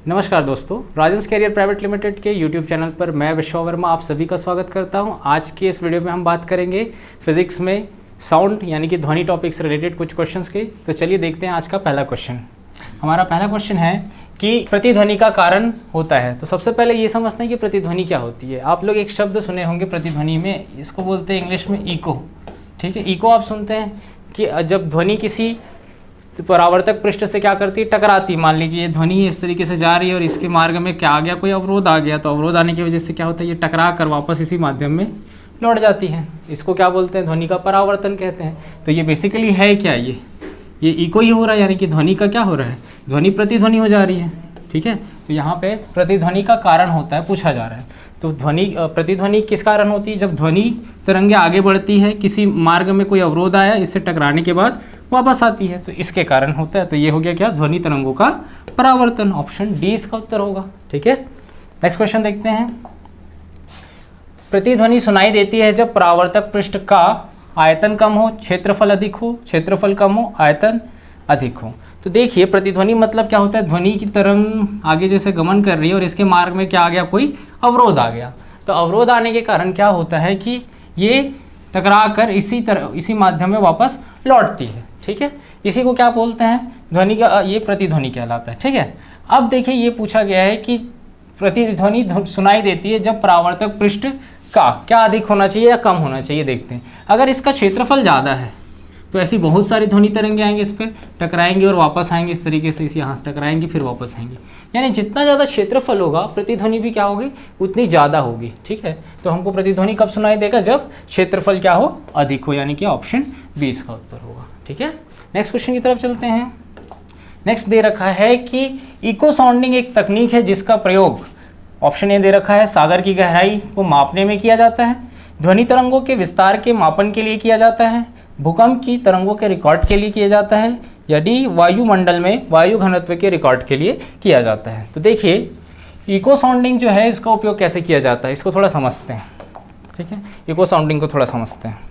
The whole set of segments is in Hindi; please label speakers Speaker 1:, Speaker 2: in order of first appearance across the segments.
Speaker 1: नमस्कार दोस्तों, राजंस कैरियर प्राइवेट लिमिटेड के यूट्यूब चैनल पर मैं विश्वा वर्मा आप सभी का स्वागत करता हूं। आज के इस वीडियो में हम बात करेंगे फिजिक्स में साउंड यानी कि ध्वनि टॉपिक से रिलेटेड कुछ क्वेश्चंस के। तो चलिए देखते हैं आज का पहला क्वेश्चन। हमारा पहला क्वेश्चन है कि प्रतिध्वनि का कारण होता है। तो सबसे पहले ये समझते हैं कि प्रतिध्वनि क्या होती है। आप लोग एक शब्द सुने होंगे प्रतिध्वनि में, इसको बोलते हैं इंग्लिश में इको। ठीक है, इको आप सुनते हैं कि जब ध्वनि किसी परावर्तक पृष्ठ से क्या करती है, टकराती। मान लीजिए ये ध्वनि इस तरीके से जा रही है और इसके मार्ग में क्या आ गया, कोई अवरोध आ गया, तो अवरोध आने की वजह से क्या होता है, ये टकरा कर वापस इसी माध्यम में लौट जाती है। इसको क्या बोलते हैं, ध्वनि का परावर्तन कहते हैं। तो ये बेसिकली है क्या, ये इको ही हो रहा है, यानी कि ध्वनि का क्या हो रहा है, ध्वनि प्रतिध्वनि हो जा रही है। ठीक है, तो यहाँ पे प्रतिध्वनि का कारण होता है, पूछा जा रहा है। तो प्रतिध्वनि किस कारण होती है, जब ध्वनि तरंगे आगे बढ़ती है, किसी मार्ग में कोई अवरोध आया, इससे टकराने के बाद वापस आती है, तो इसके कारण होता है। तो ये हो गया क्या, ध्वनि तरंगों का परावर्तन। ऑप्शन डी इसका उत्तर होगा। ठीक है, नेक्स्ट क्वेश्चन देखते हैं। प्रतिध्वनि सुनाई देती है जब परावर्तक पृष्ठ का आयतन कम हो, क्षेत्रफल अधिक हो, क्षेत्रफल कम हो, आयतन अधिक हो। तो देखिए प्रतिध्वनि मतलब क्या होता है, ध्वनि की तरंग आगे जैसे गमन कर रही है और इसके मार्ग में क्या आ गया, कोई अवरोध आ गया। तो अवरोध आने के कारण क्या होता है कि ये टकरा कर इसी माध्यम में वापस लौटती है। ठीक है, इसी को क्या बोलते हैं, ध्वनि का, ये प्रतिध्वनि कहलाता है। ठीक है, अब देखिए ये पूछा गया है कि प्रतिध्वनि सुनाई देती है जब परावर्तक पृष्ठ का क्या अधिक होना चाहिए या कम होना चाहिए। देखते हैं, अगर इसका क्षेत्रफल ज़्यादा है तो ऐसी बहुत सारी ध्वनि तरंगे आएंगे, इस पर टकराएंगे और वापस आएंगे, इस तरीके से इस यहाँ टकराएंगे फिर वापस आएंगे। यानी जितना ज़्यादा क्षेत्रफल होगा प्रतिध्वनि भी क्या होगी, उतनी ज़्यादा होगी। ठीक है, तो हमको प्रतिध्वनि कब सुनाई देगा, जब क्षेत्रफल क्या हो, अधिक हो, यानी कि ऑप्शन बी इसका उत्तर होगा। ठीक है, नेक्स्ट क्वेश्चन की तरफ चलते हैं। नेक्स्ट दे रखा है कि इको साउंडिंग एक तकनीक है जिसका प्रयोग, ऑप्शन ए दे रखा है, सागर की गहराई को मापने में किया जाता है, ध्वनि तरंगों के विस्तार के मापन के लिए किया जाता है, भूकंप की तरंगों के रिकॉर्ड के लिए किया जाता है, या डी वायुमंडल में वायु घनत्व के रिकॉर्ड के लिए किया जाता है। तो देखिए इको साउंडिंग जो है इसका उपयोग कैसे किया जाता है, इसको थोड़ा समझते हैं। ठीक है, इको साउंडिंग को थोड़ा समझते हैं।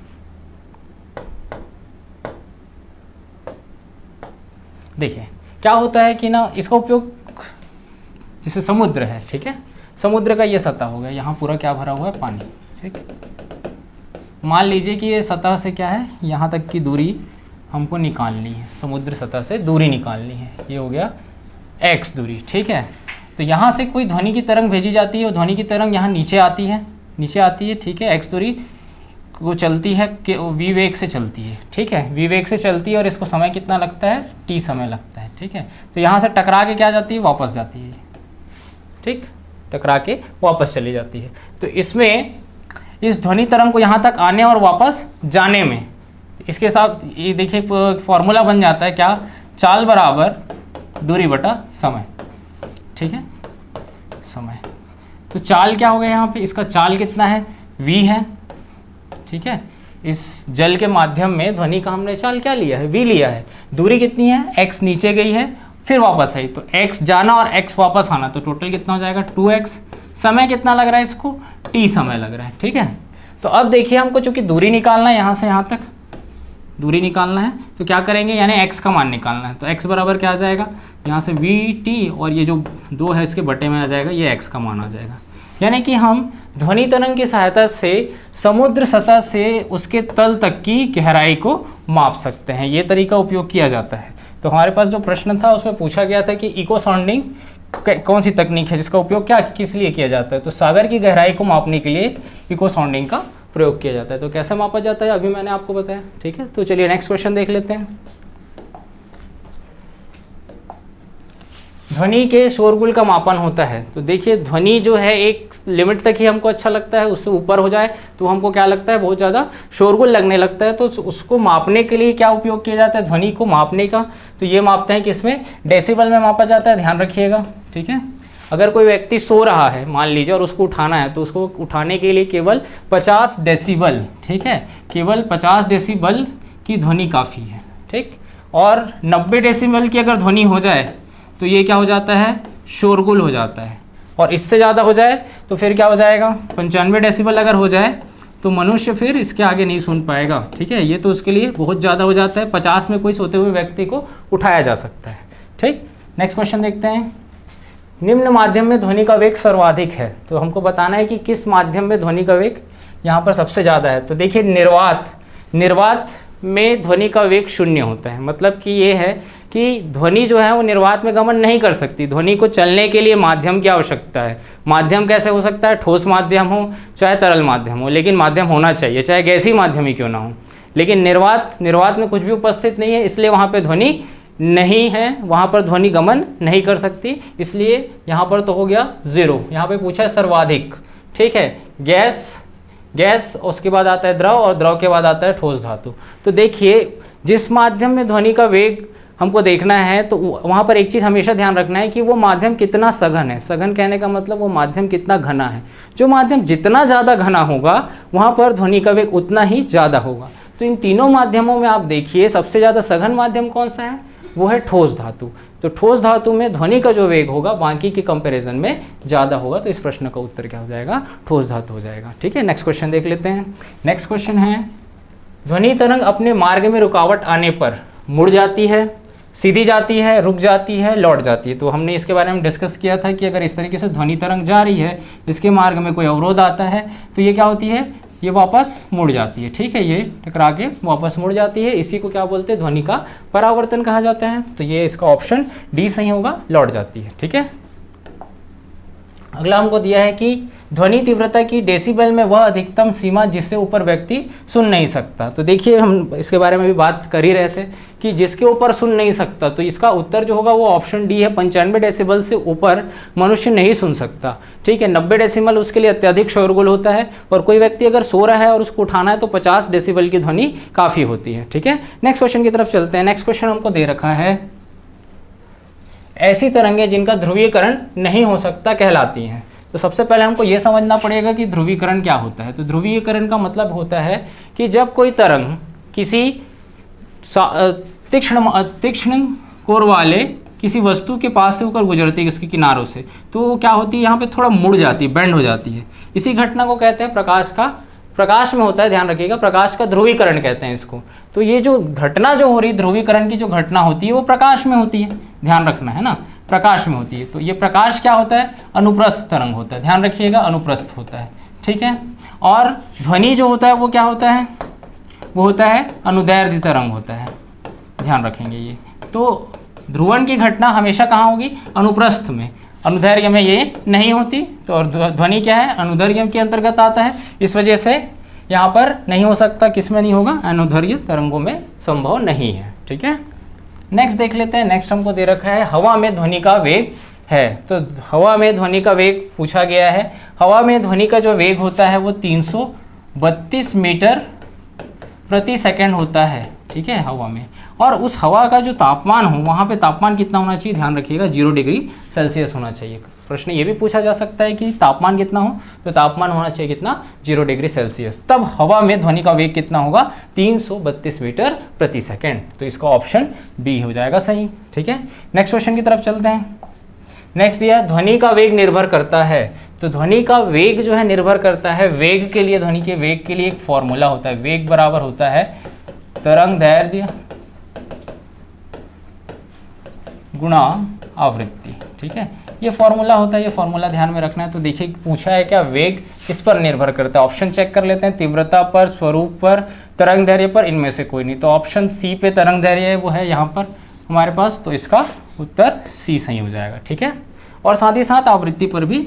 Speaker 1: देखिए क्या होता है कि ना, इसका उपयोग जैसे समुद्र है, ठीक है, समुद्र का ये सतह हो गया, यहाँ पूरा क्या भरा हुआ है, पानी। ठीक है, मान लीजिए कि ये सतह से क्या है, यहाँ तक की दूरी हमको निकालनी है, समुद्र सतह से दूरी निकालनी है, ये हो गया x दूरी। ठीक है, तो यहाँ से कोई ध्वनि की तरंग भेजी जाती है और ध्वनि की तरंग यहाँ नीचे आती है। ठीक है, x दूरी को चलती है कि v वेग से चलती है। ठीक है, v वेग से चलती है और इसको समय कितना लगता है, t समय लगता है। ठीक है, तो यहाँ से टकरा के क्या जाती है, वापस जाती है। ठीक, टकरा के वापस चली जाती है। तो इसमें इस ध्वनि तरंग को यहाँ तक आने और वापस जाने में, इसके साथ ये देखिए फॉर्मूला बन जाता है क्या, चाल बराबर दूरी बटा समय। ठीक है, समय, तो चाल क्या हो गया यहाँ पे, इसका चाल कितना है, v है। ठीक है, इस जल के माध्यम में ध्वनि का हमने चाल क्या लिया है, v लिया है। दूरी कितनी है, x नीचे गई है फिर वापस आई, तो x जाना और x वापस आना, तो टोटल कितना हो जाएगा 2x। समय कितना लग रहा है इसको, t समय लग रहा है। ठीक है, तो अब देखिए हमको चूंकि दूरी निकालना है, यहाँ से यहाँ तक दूरी निकालना है, तो क्या करेंगे, यानी x का मान निकालना है। तो x बराबर क्या आ जाएगा, यहाँ से vt और ये जो 2 है इसके बटे में आ जाएगा, ये x का मान आ जाएगा। यानी कि हम ध्वनि तरंग की सहायता से समुद्र सतह से उसके तल तक की गहराई को माप सकते हैं। ये तरीका उपयोग किया जाता है। तो हमारे पास जो प्रश्न था उसमें पूछा गया था कि इको साउंडिंग कौन सी तकनीक है जिसका उपयोग क्या किस लिए किया जाता है। तो सागर की गहराई को मापने के लिए इको साउंडिंग का प्रयोग किया जाता है। तो कैसे मापा जाता है अभी मैंने आपको बताया। ठीक है, तो चलिए नेक्स्ट क्वेश्चन देख लेते हैं। ध्वनि के शोरगुल का मापन होता है। तो देखिए ध्वनि जो है एक लिमिट तक ही हमको अच्छा लगता है, उससे ऊपर हो जाए तो हमको क्या लगता है, बहुत ज़्यादा शोरगुल लगने लगता है। तो उसको मापने के लिए क्या उपयोग किया जाता है, ध्वनि को मापने का। तो ये मापते हैं कि इसमें डेसिबल में मापा जाता है, ध्यान रखिएगा। ठीक है, अगर कोई व्यक्ति सो रहा है मान लीजिए और उसको उठाना है, तो उसको उठाने के लिए केवल 50 डेसिबल, ठीक है, केवल 50 डेसिबल की ध्वनि काफ़ी है। ठीक, और 90 डेसिबल की अगर ध्वनि हो जाए तो ये क्या हो जाता है, शोरगुल हो जाता है। और इससे ज़्यादा हो जाए तो फिर क्या हो जाएगा, 95 डेसिबल अगर हो जाए तो मनुष्य फिर इसके आगे नहीं सुन पाएगा। ठीक है, ये तो उसके लिए बहुत ज़्यादा हो जाता है। 50 में कोई सोते हुए व्यक्ति को उठाया जा सकता है। ठीक, नेक्स्ट क्वेश्चन देखते हैं। निम्न माध्यम में ध्वनि का वेग सर्वाधिक है, तो हमको बताना है कि किस माध्यम में ध्वनि का वेग यहाँ पर सबसे ज़्यादा है। तो देखिए निर्वात में ध्वनि का वेग 0 होता है, मतलब कि ये है कि ध्वनि जो है वो निर्वात में गमन नहीं कर सकती। ध्वनि को चलने के लिए माध्यम की आवश्यकता है। माध्यम कैसे हो सकता है? ठोस माध्यम हो चाहे तरल माध्यम हो, लेकिन माध्यम होना चाहिए, चाहे गैसीय माध्यम ही क्यों ना हो। लेकिन निर्वात में कुछ भी उपस्थित नहीं है, इसलिए वहाँ पर ध्वनि नहीं है, वहाँ पर ध्वनि गमन नहीं कर सकती, इसलिए यहाँ पर तो हो गया 0। यहाँ पे पूछा है सर्वाधिक, ठीक है, गैस उसके बाद आता है द्रव, और द्रव के बाद आता है ठोस धातु। तो देखिए जिस माध्यम में ध्वनि का वेग हमको देखना है, तो वहाँ पर एक चीज़ हमेशा ध्यान रखना है कि वो माध्यम कितना सघन है। सघन कहने का मतलब वो माध्यम कितना घना है। जो माध्यम जितना ज़्यादा घना होगा वहाँ पर ध्वनि का वेग उतना ही ज़्यादा होगा। तो इन तीनों माध्यमों में आप देखिए सबसे ज़्यादा सघन माध्यम कौन सा है? वो है ठोस धातु। तो ठोस धातु में ध्वनि का जो वेग होगा बाकी के कंपैरिजन में ज़्यादा होगा। तो इस प्रश्न का उत्तर क्या हो जाएगा? ठोस धातु हो जाएगा। ठीक है, नेक्स्ट क्वेश्चन देख लेते हैं। नेक्स्ट क्वेश्चन है, ध्वनि तरंग अपने मार्ग में रुकावट आने पर मुड़ जाती है, सीधी जाती है, रुक जाती है, लौट जाती है। तो हमने इसके बारे में डिस्कस किया था कि अगर इस तरीके से ध्वनि तरंग जा रही है, इसके मार्ग में कोई अवरोध आता है, तो ये क्या होती है? ये वापस मुड़ जाती है। ठीक है, ये टकरा के वापस मुड़ जाती है। इसी को क्या बोलते हैं? ध्वनि का परावर्तन कहा जाता है। तो ये इसका ऑप्शन डी सही होगा, लौट जाती है। ठीक है, अगला हमको दिया है कि ध्वनि तीव्रता की डेसिबल में वह अधिकतम सीमा जिससे ऊपर व्यक्ति सुन नहीं सकता। तो देखिए हम इसके बारे में भी बात कर ही रहे थे कि जिसके ऊपर सुन नहीं सकता, तो इसका उत्तर जो होगा वो ऑप्शन डी है। 95 डेसिबल से ऊपर मनुष्य नहीं सुन सकता। ठीक है, 90 डेसिबल उसके लिए अत्यधिक शोरगुल होता है, और कोई व्यक्ति अगर सो रहा है और उसको उठाना है तो 50 डेसिबल की ध्वनि काफ़ी होती है। ठीक है, नेक्स्ट क्वेश्चन की तरफ चलते हैं। नेक्स्ट क्वेश्चन हमको दे रखा है, ऐसी तरंगें जिनका ध्रुवीकरण नहीं हो सकता कहलाती हैं। तो सबसे पहले हमको ये समझना पड़ेगा कि ध्रुवीकरण क्या होता है। तो ध्रुवीकरण का मतलब होता है कि जब कोई तरंग किसी तीक्ष्ण कोर वाले किसी वस्तु के पास से होकर गुजरती है, इसके किनारों से, तो क्या होती है? यहाँ पे थोड़ा मुड़ जाती है, बेंड हो जाती है। इसी घटना को कहते हैं प्रकाश में होता है, ध्यान रखिएगा, प्रकाश का ध्रुवीकरण कहते हैं इसको। तो ये जो घटना जो हो रही है, ध्रुवीकरण की जो घटना होती है, वो प्रकाश में होती है, ध्यान रखना है ना, प्रकाश में होती है। तो ये प्रकाश क्या होता है? अनुप्रस्थ तरंग होता है, ध्यान रखिएगा, अनुप्रस्थ होता है। ठीक है, और ध्वनि जो होता है वो क्या होता है? वो होता है अनुदैर्ध्य तरंग होता है, ध्यान रखेंगे ये। तो ध्रुवण की घटना हमेशा कहाँ होगी? अनुप्रस्थ में, अनुदैर्घ्य में ये नहीं होती। तो और ध्वनि क्या है? अनुदैर्घ्य के अंतर्गत आता है, इस वजह से यहाँ पर नहीं हो सकता। किस में नहीं होगा? अनुदैर्घ्य तरंगों में संभव नहीं है। ठीक है, नेक्स्ट देख लेते हैं। नेक्स्ट हमको दे रखा है, हवा में ध्वनि का वेग है। तो हवा में ध्वनि का वेग पूछा गया है। हवा में ध्वनि का जो वेग होता है वो 332 मीटर प्रति सेकंड होता है। ठीक है, हवा में, और उस हवा का जो तापमान हो, वहाँ पे तापमान कितना होना चाहिए? ध्यान रखिएगा, 0 डिग्री सेल्सियस होना चाहिए। प्रश्न ये भी पूछा जा सकता है कि तापमान कितना हो, तो तापमान होना चाहिए कितना? 0 डिग्री सेल्सियस। तब हवा में ध्वनि का वेग कितना होगा? 332 मीटर प्रति सेकंड। तो इसका ऑप्शन बी हो जाएगा सही। ठीक है, नेक्स्ट क्वेश्चन की तरफ चलते हैं। नेक्स्ट दिया, ध्वनि का वेग निर्भर करता है। तो ध्वनि का वेग जो है निर्भर करता है, वेग के लिए, ध्वनि के वेग के लिए एक फॉर्मूला होता है। वेग बराबर होता है तरंग दैर्ध्य गुणा आवृत्ति। ठीक है, ये फॉर्मूला होता है, ये फॉर्मूला ध्यान में रखना है। तो देखिए पूछा है क्या, वेग किस पर निर्भर करता है? ऑप्शन चेक कर लेते हैं, तीव्रता पर, स्वरूप पर, तरंग दैर्ध्य पर, इनमें से कोई नहीं। तो ऑप्शन सी पे तरंग दैर्ध्य है, वो है यहाँ पर हमारे पास, तो इसका उत्तर सी सही हो जाएगा। ठीक है, और साथ ही साथ आवृत्ति पर भी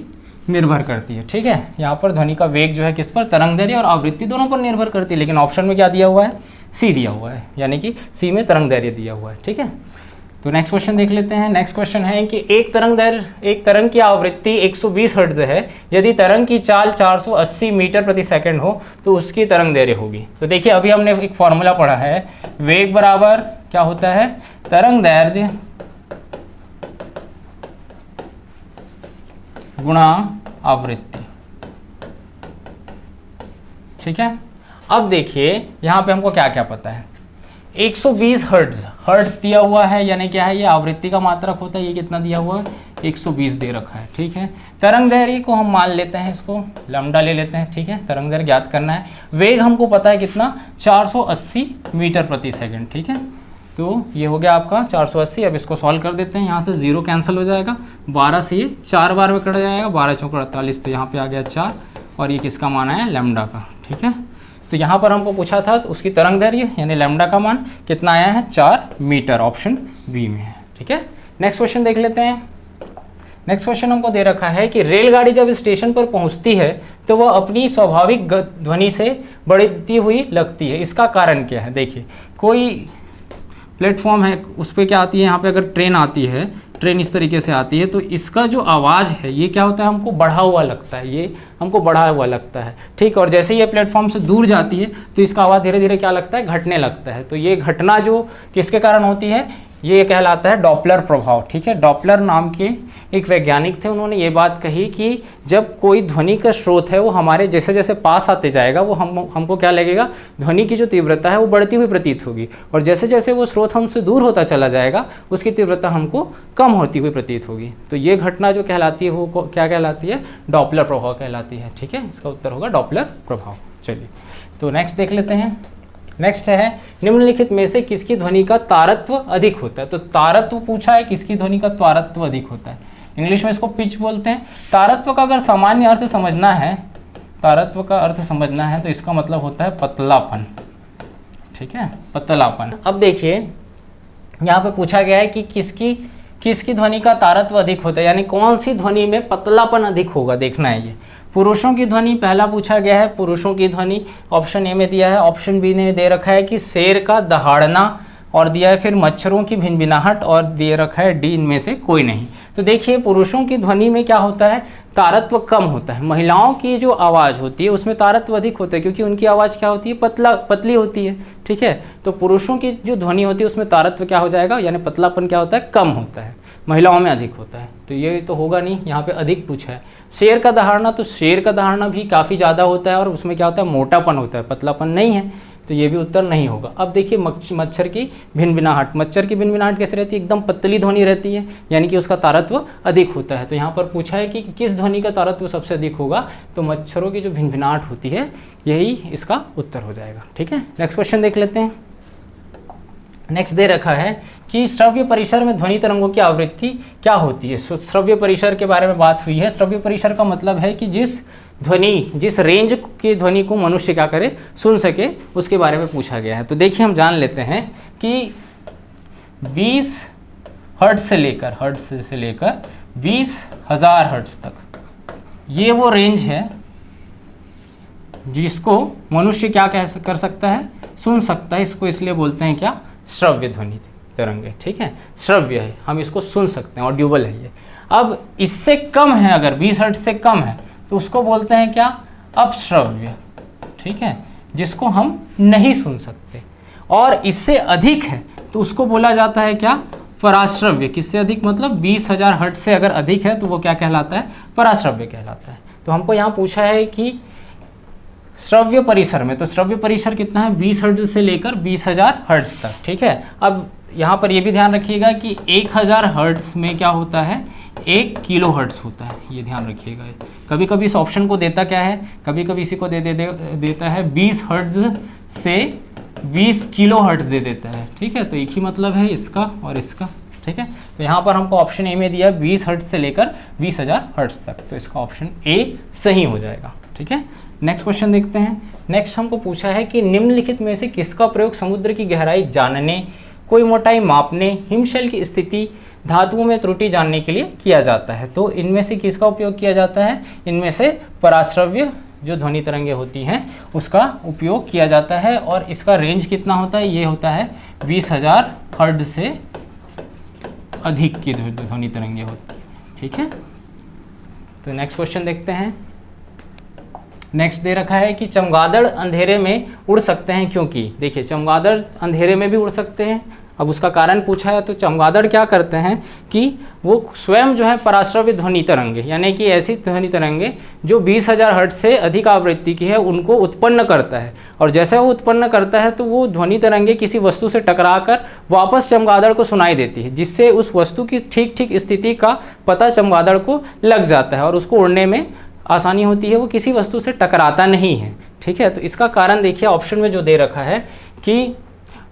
Speaker 1: निर्भर करती है। ठीक है, यहाँ पर ध्वनि का वेग जो है किस पर? तरंग दैर्ध्य और आवृत्ति दोनों पर निर्भर करती है, लेकिन ऑप्शन में क्या दिया हुआ है? सी दिया हुआ है, यानी कि सी में तरंग दैर्ध्य दिया हुआ है। ठीक है, तो नेक्स्ट क्वेश्चन देख लेते हैं। नेक्स्ट क्वेश्चन है कि एक तरंग की आवृत्ति 120 हर्ट्ज है, यदि तरंग की चाल 480 मीटर प्रति सेकंड हो तो उसकी तरंग दैर्ध्य होगी। तो देखिए अभी हमने एक फॉर्मूला पढ़ा है, वेग बराबर क्या होता है? तरंग दैर्ध्य गुणा आवृत्ति। ठीक है, अब देखिए यहाँ पे हमको क्या क्या पता है। 120 हर्ट्ज दिया हुआ है, यानी क्या है? ये आवृत्ति का मात्रक होता है। ये कितना दिया हुआ है? 120 दे रखा है। ठीक है, तरंग दैर्ध्य को हम मान लेते हैं, इसको लैम्डा ले लेते हैं। ठीक है, तरंग दैर्ध्य ज्ञात करना है। वेग हमको पता है कितना? 480 मीटर प्रति सेकंड। ठीक है, तो ये हो गया आपका 480। अब इसको सॉल्व कर देते हैं, यहाँ से 0 कैंसिल हो जाएगा, 12 से ये 4 बार में कट जाएगा, 12 चौक 48, तो यहाँ पे आ गया 4, और ये किसका मान आया, लैम्डा का। ठीक है, तो यहाँ पर हमको पूछा था तो उसकी तरंग दैर्घ्य यानी लैम्डा का मान कितना आया है, 4 मीटर, ऑप्शन बी में है। ठीक है, नेक्स्ट क्वेश्चन देख लेते हैं। नेक्स्ट क्वेश्चन हमको दे रखा है कि रेलगाड़ी जब स्टेशन पर पहुंचती है तो वह अपनी स्वाभाविक ध्वनि से बढ़ती हुई लगती है, इसका कारण क्या है। देखिए, कोई प्लेटफॉर्म है, उस पर क्या आती है, यहाँ पे अगर ट्रेन आती है, ट्रेन इस तरीके से आती है, तो इसका जो आवाज़ है ये क्या होता है, हमको बढ़ा हुआ लगता है, ये हमको बढ़ा हुआ लगता है। ठीक, और जैसे ही ये प्लेटफॉर्म से दूर जाती है तो इसका आवाज़ धीरे धीरे क्या लगता है, घटने लगता है। तो ये घटना जो किसके कारण होती है, ये कहलाता है डॉपलर प्रभाव। ठीक है, डॉपलर नाम के एक वैज्ञानिक थे, उन्होंने ये बात कही कि जब कोई ध्वनि का स्रोत है वो हमारे जैसे जैसे पास आते जाएगा वो हमको क्या लगेगा, ध्वनि की जो तीव्रता है वो बढ़ती हुई प्रतीत होगी, और जैसे जैसे वो स्रोत हमसे दूर होता चला जाएगा उसकी तीव्रता हमको कम होती हुई प्रतीत होगी। तो ये घटना जो कहलाती है वो क्या कहलाती है, डॉपलर प्रभाव कहलाती है। ठीक है, इसका उत्तर होगा डॉपलर प्रभाव। चलिए, तो नेक्स्ट देख लेते हैं। नेक्स्ट है निम्नलिखित में से किसकी ध्वनि का तारत्व अधिक होता है। तो तारत्व पूछा है, किसकी ध्वनि का तारत्व अधिक होता है, इंग्लिश में इसको पिच बोलते हैं। तारत्व का अगर सामान्य अर्थ समझना है, तारत्व का अर्थ समझना है तो इसका मतलब होता है पतलापन। ठीक है, पतलापन। अब देखिए यहाँ पे पूछा गया है कि किसकी ध्वनि का तारत्व अधिक होता है, यानी कौन सी ध्वनि में पतलापन अधिक होगा, देखना है ये। पुरुषों की ध्वनि पहला पूछा गया है, पुरुषों की ध्वनि ऑप्शन ए में दिया है, ऑप्शन बी ने दे रखा है कि शेर का दहाड़ना, और दिया है फिर मच्छरों की भिनभिनाहट, और दे रखा है डी, इनमें से कोई नहीं। तो देखिए पुरुषों की ध्वनि में क्या होता है, तारत्व कम होता है। महिलाओं की जो आवाज़ होती है उसमें तारत्व अधिक होता है, क्योंकि उनकी आवाज़ क्या होती है, पतली होती है। ठीक है, तो पुरुषों की जो ध्वनि होती है उसमें तारत्व क्या हो जाएगा, यानी पतलापन क्या होता है, कम होता है, महिलाओं में अधिक होता है। तो ये तो होगा नहीं, यहाँ पे अधिक पूछा है। शेर का दहाड़ना, तो शेर का दहाड़ना भी काफ़ी ज़्यादा होता है और उसमें क्या होता है, मोटापन होता है, पतलापन नहीं है, तो ये भी उत्तर नहीं होगा। अब देखिए मच्छर की भिनभिनाहट, मच्छर की भिनभिनाहट कैसे रहती है, एकदम पतली ध्वनि रहती है, यानी कि उसका तारत्व अधिक होता है। तो यहाँ पर पूछा है कि किस ध्वनि का तारत्व सबसे अधिक होगा, तो मच्छरों की जो भिनभिनाहट होती है यही इसका उत्तर हो जाएगा। ठीक है, नेक्स्ट क्वेश्चन देख लेते हैं। नेक्स्ट दे रखा है कि श्रव्य परिसर में ध्वनि तरंगों की आवृत्ति क्या होती है। श्रव्य परिसर के बारे में बात हुई है। श्रव्य परिसर का मतलब है कि जिस रेंज की ध्वनि को मनुष्य क्या करे, सुन सके, उसके बारे में पूछा गया है। तो देखिए हम जान लेते हैं कि 20 हर्ट्ज से लेकर 20,000 हर्ट्ज तक ये वो रेंज है जिसको मनुष्य क्या कर सकता है, सुन सकता है। इसको इसलिए बोलते हैं क्या, श्रव्य ध्वनि तरंगे। ठीक है, श्रव्य है, हम इसको सुन सकते हैं, ऑडिबल है ये। अब इससे कम है, अगर 20 हर्ट्ज से कम है तो उसको बोलते हैं क्या, अपश्रव्य। ठीक है, जिसको हम नहीं सुन सकते। और इससे अधिक है तो उसको बोला जाता है क्या, पराश्रव्य। किससे अधिक मतलब 20,000 हर्ट्ज से अगर अधिक है तो वो क्या कहलाता है, पराश्रव्य कहलाता है। तो हमको यहाँ पूछा है कि श्रव्य परिसर में, तो श्रव्य परिसर कितना है, 20 हर्ट्ज से लेकर 20,000 हर्ट्ज तक। ठीक है, अब यहाँ पर ये भी ध्यान रखिएगा कि 1000 हर्ट्ज में क्या होता है, 1 किलो हर्ट्ज होता है, ये ध्यान रखिएगा। कभी कभी इस ऑप्शन को देता क्या है, कभी कभी इसी को देता है 20 हर्ट्ज से 20 किलो हर्ट्ज दे देता है। ठीक है, तो एक ही मतलब है इसका और इसका। ठीक है, तो यहाँ पर हमको ऑप्शन ए में दिया 20 हर्ट्ज से लेकर 20,000 हर्ट्ज तक, तो इसका ऑप्शन ए सही हो जाएगा। ठीक है, नेक्स्ट क्वेश्चन देखते हैं। नेक्स्ट हमको पूछा है कि निम्नलिखित में से किसका प्रयोग समुद्र की गहराई जानने, कोई मोटाई मापने, हिमशैल की स्थिति, धातुओं में त्रुटि जानने के लिए किया जाता है। तो इनमें से किसका उपयोग किया जाता है, इनमें से पराश्रव्य जो ध्वनि तरंगे होती हैं उसका उपयोग किया जाता है। और इसका रेंज कितना होता है, ये होता है 20,000 हर्ट्ज से अधिक की ध्वनि तरंगे होती है। ठीक है, तो नेक्स्ट क्वेश्चन देखते हैं। नेक्स्ट दे रखा है कि चमगादड़ अंधेरे में उड़ सकते हैं क्योंकि, देखिए चमगादड़ अंधेरे में भी उड़ सकते हैं। अब उसका कारण पूछा है, तो चमगादड़ क्या करते हैं कि वो स्वयं जो है पराश्रव्य ध्वनि तरंगे, यानी कि ऐसी ध्वनि तरंगे जो 20,000 हर्ट्ज से अधिक आवृत्ति की है उनको उत्पन्न करता है। और जैसे वो उत्पन्न करता है तो वो ध्वनि तरंगे किसी वस्तु से टकराकर वापस चमगादड़ को सुनाई देती है, जिससे उस वस्तु की ठीक ठीक स्थिति का पता चमगादड़ को लग जाता है और उसको उड़ने में आसानी होती है, वो किसी वस्तु से टकराता नहीं है। ठीक है, तो इसका कारण देखिए ऑप्शन में जो दे रखा है कि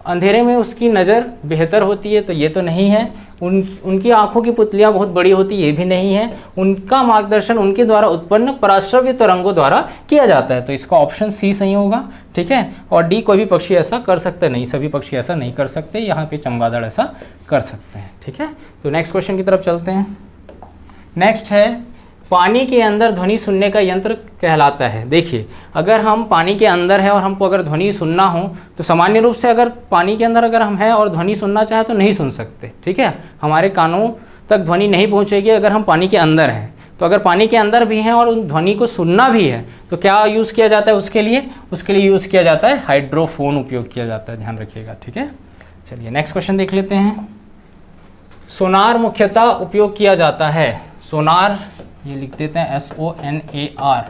Speaker 1: अंधेरे में उसकी नज़र बेहतर होती है, तो ये तो नहीं है। उनकी आंखों की पुतलियाँ बहुत बड़ी होती, ये भी नहीं है। उनका मार्गदर्शन उनके द्वारा उत्पन्न पराश्रव्य तरंगों द्वारा किया जाता है, तो इसका ऑप्शन सी सही होगा, ठीक है। और डी, कोई भी पक्षी ऐसा कर सकते नहीं, सभी पक्षी ऐसा नहीं कर सकते, यहाँ पे चमगादड़ ऐसा कर सकते हैं, ठीक है। तो नेक्स्ट क्वेश्चन की तरफ चलते हैं। नेक्स्ट है, पानी के अंदर ध्वनि सुनने का यंत्र कहलाता है। देखिए, अगर हम पानी के अंदर है और हमको अगर ध्वनि सुनना हो तो सामान्य रूप से अगर पानी के अंदर अगर हम हैं और ध्वनि सुनना चाहे तो नहीं सुन सकते, ठीक है। हमारे कानों तक ध्वनि नहीं पहुंचेगी अगर हम पानी के अंदर हैं। तो अगर पानी के अंदर भी हैं और उन ध्वनि को सुनना भी है तो क्या यूज़ किया जाता है उसके लिए यूज़ किया जाता है हाइड्रोफोन उपयोग किया जाता है, ध्यान रखिएगा, ठीक है। चलिए नेक्स्ट क्वेश्चन देख लेते हैं। सोनार मुख्यतः उपयोग किया जाता है। सोनार, ये लिख देते हैं SONAR,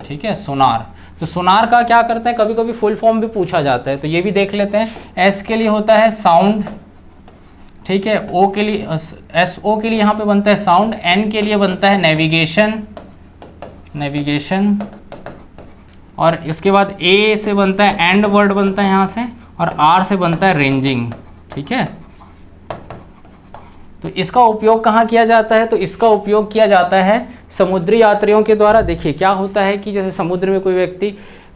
Speaker 1: ठीक है, सोनार। तो सोनार का क्या करते हैं, कभी कभी फुल फॉर्म भी पूछा जाता है, तो ये भी देख लेते हैं। S के लिए होता है साउंड, ठीक है। O के लिए, SO के लिए यहाँ पे बनता है साउंड। N के लिए बनता है नेविगेशन, और इसके बाद A से बनता है एंड वर्ड बनता है यहाँ से, और R से बनता है रेंजिंग, ठीक है। तो इसका उपयोग कहाँ किया जाता है, तो इसका उपयोग किया जाता है समुद्री यात्रियों के द्वारा। देखिए क्या होता है कि जैसे समुद्र में कोई व्यक्ति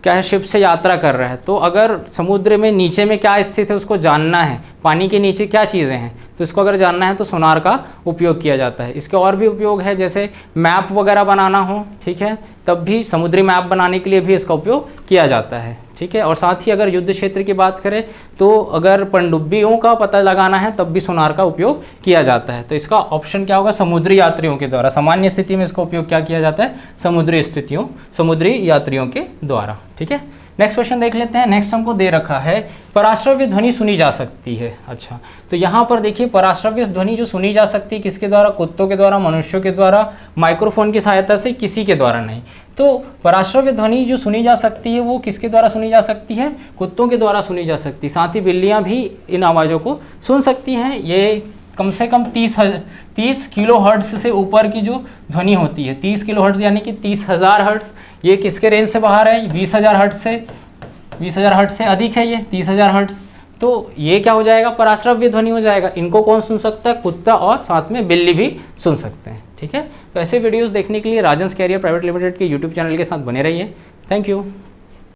Speaker 1: क्या है, शिप से यात्रा कर रहा है, तो अगर समुद्र में नीचे में क्या स्थित है उसको जानना है, पानी के नीचे क्या चीज़ें हैं, तो इसको अगर जानना है तो सोनार का उपयोग किया जाता है। इसके और भी उपयोग है, जैसे मैप वगैरह बनाना हो, ठीक है, तब भी समुद्री मैप बनाने के लिए भी इसका उपयोग किया जाता है, ठीक है। और साथ ही अगर युद्ध क्षेत्र की बात करें तो अगर पनडुब्बियों का पता लगाना है तब भी सोनार का उपयोग किया जाता है। तो इसका ऑप्शन क्या होगा, समुद्री यात्रियों के द्वारा। सामान्य स्थिति में इसका उपयोग क्या किया जाता है, समुद्री यात्रियों के द्वारा, ठीक है। नेक्स्ट क्वेश्चन देख लेते हैं। नेक्स्ट हमको दे रखा है, पराश्रव्य ध्वनि सुनी जा सकती है। अच्छा, तो यहाँ पर देखिए पराश्रव्य ध्वनि जो सुनी जा सकती है किसके द्वारा, कुत्तों के द्वारा, मनुष्यों के द्वारा, माइक्रोफोन की सहायता से, किसी के द्वारा नहीं। तो पराश्रव्य ध्वनि जो सुनी जा सकती है वो किसके द्वारा सुनी जा सकती है, कुत्तों के द्वारा सुनी जा सकती है। साथ ही बिल्लियाँ भी इन आवाज़ों को सुन सकती हैं। ये कम से कम 30 किलो हर्ट्ज से ऊपर की जो ध्वनि होती है, 30 किलो हर्ट्ज यानी कि 30,000 हर्ट्ज, ये किसके रेंज से बाहर है, 20,000 हर्ट्ज से अधिक है ये 30,000 हर्ट्ज। तो ये क्या हो जाएगा, पराश्रव्य ध्वनि हो जाएगा। इनको कौन सुन सकता है, कुत्ता और साथ में बिल्ली भी सुन सकते हैं, ठीक है। तो ऐसे वीडियोस देखने के लिए राजन्स कैरियर प्राइवेट लिमिटेड के यूट्यूब चैनल के साथ बने रहिए। Thank you.